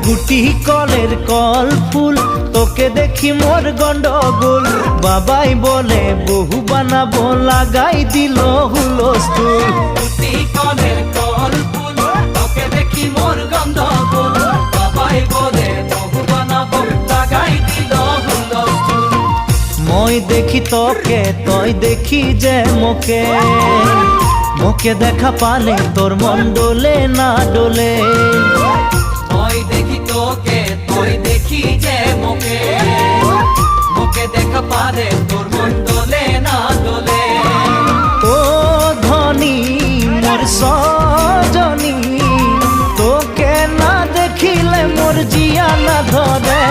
গুটি কলের কল ফুল তোকে দেখি মোর গন্ডগোল বাবাই বলে বহু বানাবো লাগাই দিল হুলস্থুল গুটি কলের কল ফুল তোকে দেখি মোর গন্ডগোল বাবাই বলে বহু বানাবো লাগাই দিল হুলস্থুল মই দেখি তোকে তই দেখি যে মোকে মোকে দেখা পালে তোর মন ডোলে না ডোলে মই দেখি তোকে তুই দেখি যে মোকে মোকে দেখা পারে তোর মন দোলে না দোলে ও ধনী মোর সজনী তোকে না দেখিলে মোর জিয়া না ধরে